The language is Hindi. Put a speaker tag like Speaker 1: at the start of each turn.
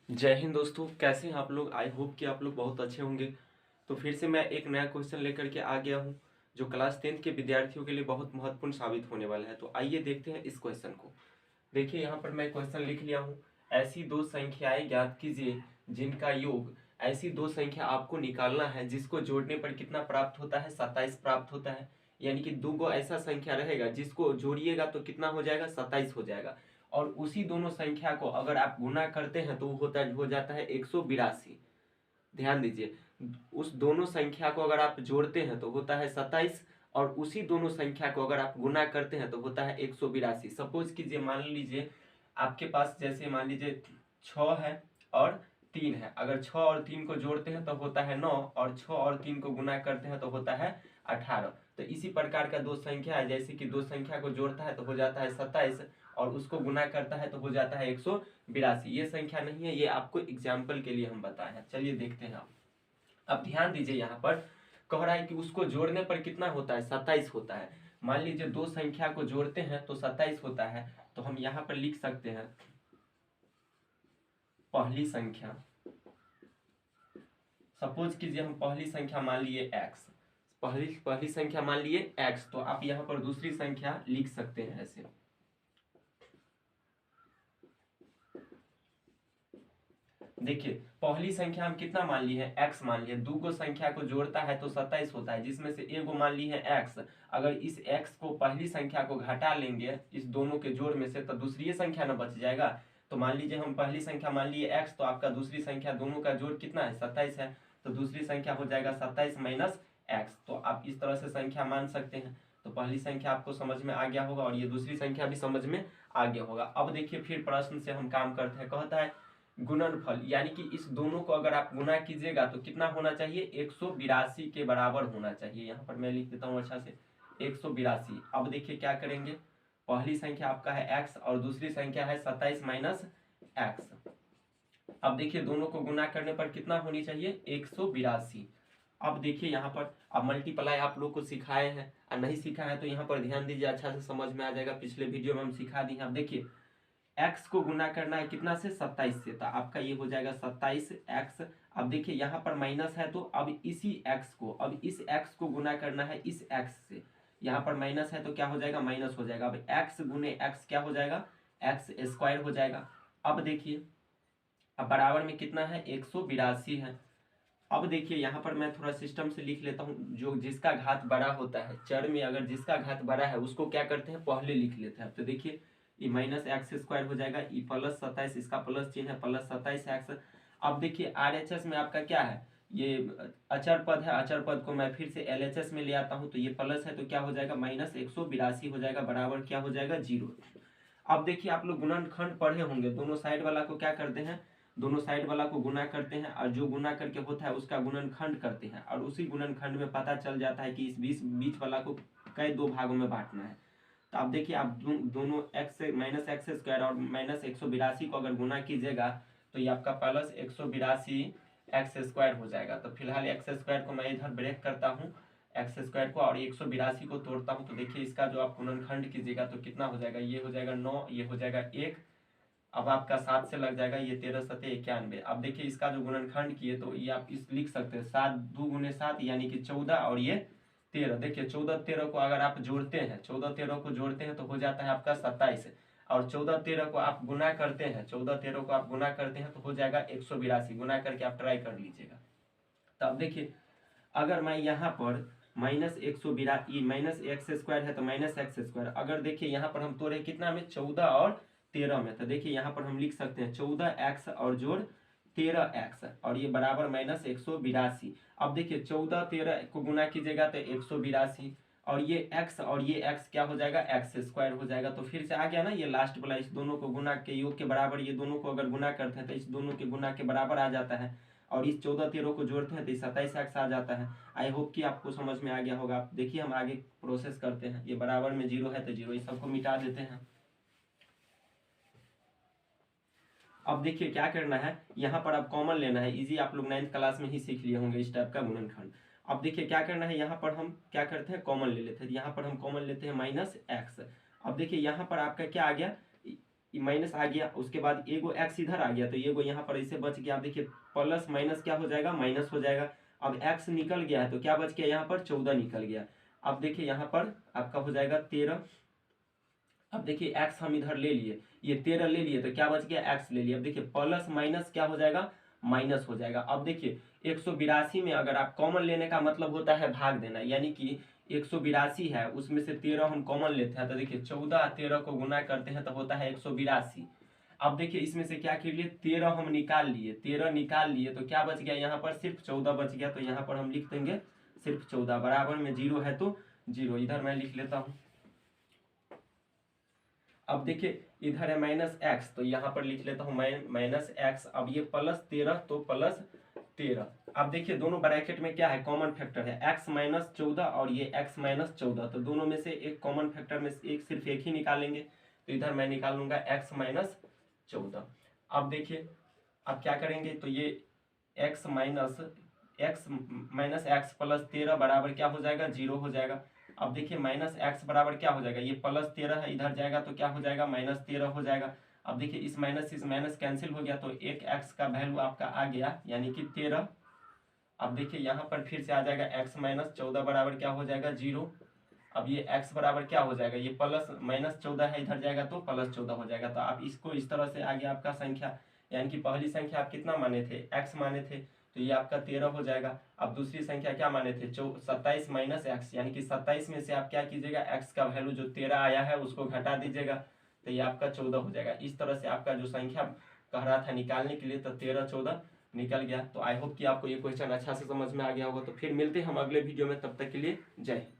Speaker 1: जय हिंद दोस्तों, कैसे हैं आप लोग। आई होप कि आप लोग बहुत अच्छे होंगे। तो फिर से मैं एक नया क्वेश्चन लेकर के आ गया हूं जो क्लास 10th के विद्यार्थियों के लिए बहुत महत्वपूर्ण साबित होने वाला है। तो आइए देखते हैं इस क्वेश्चन को। देखिए यहाँ पर मैं क्वेश्चन लिख लिया हूँ। ऐसी दो संख्याएं ज्ञात कीजिए जिनका योग, ऐसी दो संख्या आपको निकालना है जिसको जोड़ने पर कितना प्राप्त होता है, 27 प्राप्त होता है। यानी कि दो गो ऐसा संख्या रहेगा जिसको जोड़िएगा तो कितना हो जाएगा, 27 हो जाएगा। और उसी दोनों संख्या को अगर आप गुना करते हैं तो हो जाता है 182। ध्यान दीजिए, उस दोनों संख्या को अगर आप जोड़ते हैं तो होता है 27, और उसी दोनों संख्या को अगर आप गुना करते हैं तो होता है 182। सपोज कीजिए, मान लीजिए आपके पास जैसे मान लीजिए 6 है और 3 है। अगर 6 और 3 को जोड़ते हैं तो होता है 9, और 6 और 3 को गुना करते हैं तो होता है 18। तो इसी प्रकार का दो संख्या है, जैसे कि दो संख्या को जोड़ता है तो हो जाता है 27, और उसको गुना करता है तो हो जाता है 182। ये संख्या नहीं है, ये आपको एग्जाम्पल के लिए हम बताए हैं। चलिए देखते हैं। अब ध्यान दीजिए, यहाँ पर कह रहा है कि उसको जोड़ने पर कितना होता है, 27 होता है। मान लीजिए दो संख्या को जोड़ते हैं तो 27 होता है। तो हम यहाँ पर लिख सकते हैं पहली संख्या। सपोज कीजिए हम पहली संख्या मान लिए x, पहली संख्या मान लिए x। तो आप यहाँ पर दूसरी संख्या लिख सकते हैं ऐसे। देखिए पहली संख्या हम कितना मान लिए हैं, x मान लिए। दो गो संख्या को जोड़ता है तो 27 होता है, जिसमें से एक गो मान ली है x। अगर इस x को पहली संख्या को घटा लेंगे इस दोनों के जोड़ में से तो दूसरी संख्या ना बच जाएगा। तो मान लीजिए हम पहली संख्या मान लिए x, तो आपका दूसरी संख्या दोनों का जोड़ कितना है, 27 है। तो दूसरी संख्या हो जाएगा 27 माइनस x। तो आप इस तरह से संख्या मान सकते हैं। तो पहली संख्या आपको समझ में आ गया होगा और ये दूसरी संख्या भी समझ में आ गया होगा। अब देखिए फिर प्रश्न से हम काम करते हैं। कहता है गुणनफल, यानी कि इस दोनों को अगर आप गुना कीजिएगा तो कितना होना चाहिए, 182 के बराबर होना चाहिए। यहाँ पर मैं लिख देता हूँ अच्छा से, 182। अब देखिए क्या करेंगे, पहली संख्या आपका है x और दूसरी संख्या है 27 माइनस एक्स। अब देखिए दोनों को गुना करने पर कितना होनी चाहिए, 182। अब देखिए यहाँ पर, अब मल्टीप्लाई आप लोग को सिखाए हैं और नहीं सिखा है तो यहाँ पर ध्यान दीजिए, अच्छा से समझ में आ जाएगा। पिछले वीडियो में हम सिखा दिए। अब देखिए x को गुना करना है कितना से, 27 से। तो आपका ये हो जाएगा 27x। अब देखिए यहाँ पर माइनस है तो अब इसी x को, अब इस x को गुना करना है इस x से। यहाँ पर माइनस है तो क्या हो जाएगा, माइनस हो जाएगा। अब x गुने x क्या हो जाएगा, x स्क्वायर हो जाएगा। अब देखिए अब बराबर में कितना है, 182 है। अब देखिए यहाँ पर मैं थोड़ा सिस्टम से लिख लेता हूँ। जो जिसका घात बड़ा होता है, चर में अगर जिसका घात बड़ा है उसको क्या करते हैं, पहले लिख लेते हैं। तो देखिए ये माइनस एक्स स्क्वायर हो जाएगा, ये प्लस 27, इसका प्लस चिन्ह है, प्लस 27x। अब देखिए RHS में आपका क्या है, ये अचर पद है। अचर पद को मैं फिर से LHS में ले आता हूँ। तो ये प्लस है तो क्या हो जाएगा, माइनस 182 हो जाएगा, बराबर क्या हो जाएगा, 0। अब देखिए आप लोग गुणनखंड पढ़े होंगे, दोनों साइड वाला को क्या करते हैं, दोनों साइड वाला को गुना करते हैं, और जो गुना करके होता है उसका गुणनखंड करते हैं। और उसी गुणनखंड में पता चल जाता है कि इस बीच वाला को कई दो भागों में बांटना है। तो आप देखिए आप दोनों x माइनस एक्स स्क्वायर और माइनस 182 को अगर गुना कीजिएगा तो ये आपका प्लस 182 एक्स स्क्वायर हो जाएगा। तो फिलहाल एक्स स्क्वायर को मैं इधर ब्रेक करता हूँ, एक्स स्क्वायर को, और 182 को तोड़ता हूँ। तो देखिए इसका जो आप गुणनखंड कीजिएगा तो कितना हो जाएगा, ये हो जाएगा 9, ये हो जाएगा 1। अब आपका 7 से लग जाएगा, ये 13 सते 91। अब देखिए इसका जो गुणनखंड किए तो ये आप इस लिख सकते हैं 7 2 गुने 7 यानी कि 14, और ये 13। देखिए 14 13 को अगर आप जोड़ते हैं, 14 13 को जोड़ते हैं तो हो जाता है आपका 27। और 14 13 को आप गुना करते हैं, 14 13 को आप गुना करते हैं तो हो जाएगा 182। गुना करके आप ट्राई कर लीजिएगा। तो अब देखिए अगर मैं यहाँ पर माइनस 182, माइनस एक्स स्क्वायर है तो माइनस एक्स स्क्वायर, अगर देखिए यहाँ पर हम तोड़े कितना में, 14 और 13 में। तो देखिए यहाँ पर हम लिख सकते हैं 14x और जोड़ 13x, और ये बराबर माइनस 182। अब देखिए 14 13 को गुना कीजिएगा तो 182, और ये x और ये x क्या हो जाएगा, एक्स स्क्वायर हो जाएगा। तो फिर से आ गया ना ये लास्ट वाला, इस दोनों को गुना के योग के बराबर, ये दोनों को अगर गुना करते हैं तो इस दोनों के गुना के बराबर आ जाता है, और इस 14 13 को जोड़ते हैं तो 27x आ जाता है। आई होप कि आपको समझ में आ गया होगा। आप देखिए हम आगे प्रोसेस करते हैं। ये बराबर में 0 है तो 0, इस सबको मिटा देते हैं। अब देखिए क्या करना है, यहाँ पर आप कॉमन लेना है। इजी आप लोग 9th क्लास में ही सीख लिए होंगे इस टाइप का गुणनखंड। अब देखिए क्या करना है, यहाँ पर हम क्या करते हैं, कॉमन ले लेते हैं। यहाँ पर हम कॉमन लेते हैं माइनस एक्स। अब देखिए यहाँ पर आपका क्या आ गया, माइनस आ गया, उसके बाद एगो एक्स इधर आ गया तो एगो यहाँ पर ऐसे बच गया। आप देखिए प्लस माइनस क्या हो जाएगा, माइनस हो जाएगा। अब एक्स निकल गया है तो क्या बच गया यहाँ पर, 14 निकल गया। अब देखिए यहाँ पर आपका हो जाएगा 13। अब देखिए एक्स हम इधर ले लिए, ये 13 ले लिए तो क्या बच गया, एक्स ले लिया। अब देखिए प्लस माइनस क्या हो जाएगा, माइनस हो जाएगा। अब देखिए 182 में अगर आप कॉमन लेने का मतलब होता है भाग देना, यानी कि 182 है उसमें से 13 हम कॉमन लेते हैं तो देखिए 14 13 को गुना करते हैं तो होता है 182। अब देखिए इसमें से क्या कर लिए, 13 हम निकाल लिए, 13 निकाल लिए तो क्या बच गया यहाँ पर, सिर्फ 14 बच गया। तो यहाँ पर हम लिख देंगे सिर्फ 14, बराबर में 0 है तो 0, इधर मैं लिख लेता हूँ। अब देखिए इधर है माइनस एक्स तो यहाँ पर लिख लेता हूँ माइनस एक्स। अब ये प्लस 13 तो प्लस 13। अब देखिए दोनों ब्रैकेट में क्या है, कॉमन फैक्टर है, x माइनस 14 और ये x माइनस 14, तो दोनों में से एक कॉमन फैक्टर में एक सिर्फ एक ही निकालेंगे तो इधर मैं निकाल लूंगा x माइनस 14। अब देखिए अब क्या करेंगे, तो ये x माइनस एक्स प्लस 13 बराबर क्या हो जाएगा, 0 हो जाएगा। अब देखिए माइनस एक्स बराबर क्या हो जाएगा, ये प्लस 13 है इधर जाएगा तो क्या हो जाएगा, माइनस 13 हो जाएगा। अब देखिए इस माइनस कैंसिल हो गया तो एक एक्स का वैल्यू आपका आ गया यानी कि 13। अब देखिए यहाँ पर फिर से आ जाएगा x माइनस 14 बराबर क्या हो जाएगा, 0। अब ये x बराबर क्या हो जाएगा, ये प्लस माइनस 14 है इधर जाएगा तो प्लस 14 हो जाएगा। तो आप इसको इस तरह से आगे आपका संख्या, यानी कि पहली संख्या आप कितना माने थे, x माने थे तो ये आपका 13 हो जाएगा। अब दूसरी संख्या क्या माने थे, 27 माइनस एक्स, यानी कि 27 में से आप क्या कीजिएगा, x का वैल्यू जो 13 आया है उसको घटा दीजिएगा तो ये आपका 14 हो जाएगा। इस तरह से आपका जो संख्या कह रहा था निकालने के लिए तो 13 14 निकल गया। तो आई होप कि आपको ये क्वेश्चन अच्छा से समझ में आ गया होगा। तो फिर मिलते हैं हम अगले वीडियो में, तब तक के लिए जय हिंद।